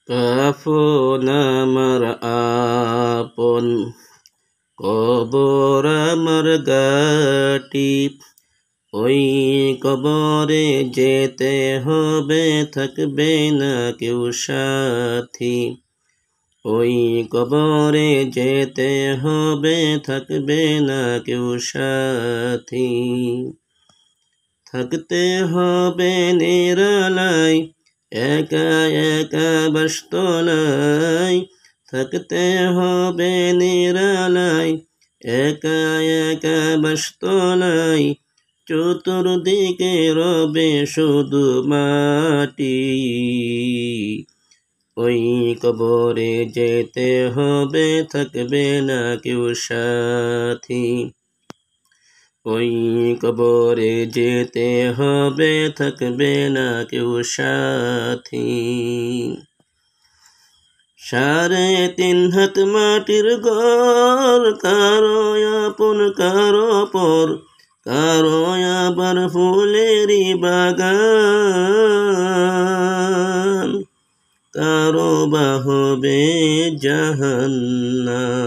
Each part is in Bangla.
কাফন আমার আপন, কবর আমার গাটি। ওই কবরে যেতে হবে, থাকবে না কেউ সাথী। ওই কবরে যেতে হবে, থাকবে না কেউ সাথী। থাকতে হবে নিরালায়, একা একা বাসতলায়। থাকতে হবে নিরালায়, একা একা বাসতলায়। চতুর্দিকে রবে শুধু মাটি। ওই কবরে যেতে হবে, থাকবে না কেউ সাথী। ওই কবরে যেতে হবে, থাকবে না কেউ সাথী। 3.5 হাত মাটির ঘর, কারো আপন কারো পর, কারো আবার ফুলেরই বাগান, কারো বা হবে জাহান্নাম।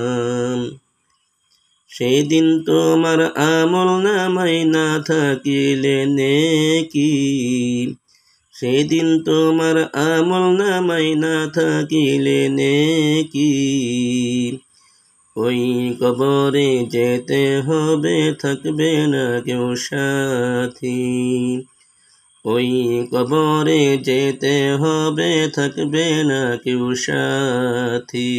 সেদিন তোমার আমল নামায় না থাকিলে নেকি, সেদিন তোমার আমল নামায় না থাকিলে নেকি। ওই কবরে যেতে হবে, থাকবে না কেউ সাথী। ওই কবরে যেতে হবে, থাকবে না কেউ সাথী।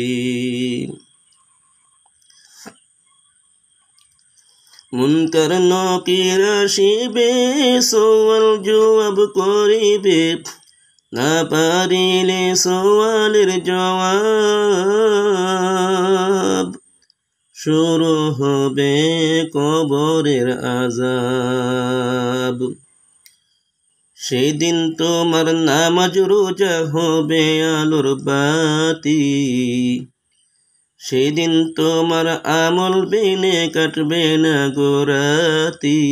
মুনকার নকির আসিবে, সওয়াল জবাব করিবে। না পারিলে সওয়ালের জবাব, শুরু হবে কবরের আযাব। সেদিন তোমার নামাজ রোজা হবে আলোর বাতি। সেদিন তোমার আমল বিনে কাটবে না গো রাতি।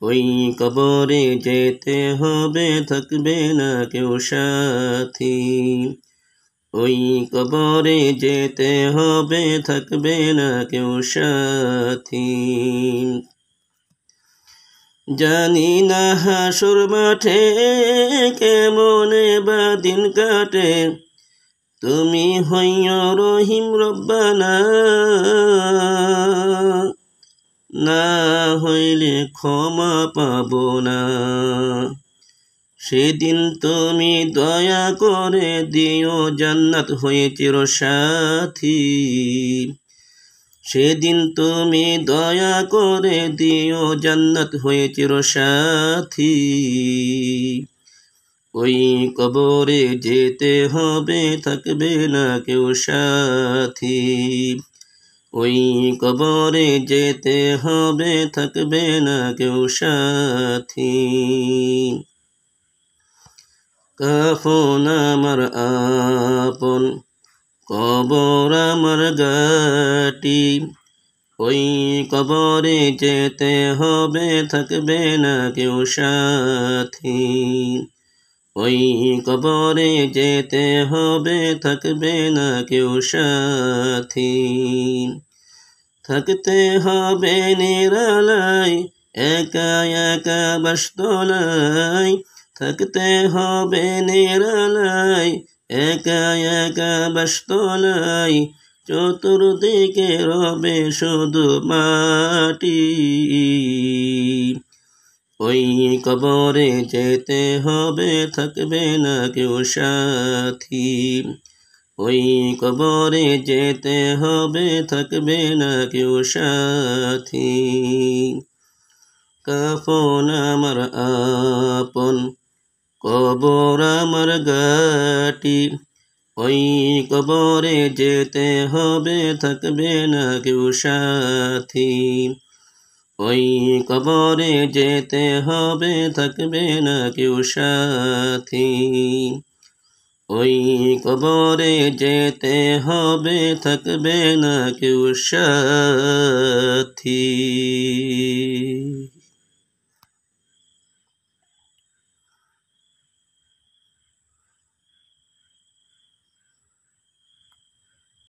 ওই কবরে যেতে হবে, থাকবে না কেউ সাথী। ওই কবরে যেতে হবে, থাকবে না কেউ সাথী। জানি না হাসর মাঠে কেমনে বা দিন কাটে, তুমি হইও রহিম রব্বানা। না হইলে ক্ষমা পাব না। সেদিন তুমি দয়া করে দিও জান্নাত হয়ে চিরসাথী। সেদিন তুমি দয়া করে দিও জান্নাত হয়ে চিরসাথী। ওই কবরে যেতে হবে, থাকবে না কেউ সাথী। ওই কবরে যেতে হবে, থাকবে না কেউ সাথী। কাফন আমার আপন, কবর আমার গাটি। ওই কবরে যেতে হবে, থাকবে না কেউ সাথী। ওই কবরে যেতে হবে, থাকবে না কেউ সাথী। থাকতে হবে নিরালায়, একা একা বাসতলায়। থাকতে হবে নিরালায়, একা একা বাসতলায়। চতুর্দিকে রবে শুধু মাটি। ওই কবরে যেতে হবে, থাকবে না কেউ সাথী। ওই কবরে যেতে হবে, থাকবে না কেউ সাথী। কাফন আমার আপন, কবর আমার গাটি। ওই কবরে যেতে হবে, থাকবে না কেউ সাথী। ওই কবরে যেতে হবে, থাকবে না কেউ সাথী। ওই কবরে যেতে হবে, থাকবে না কেউ সাথী।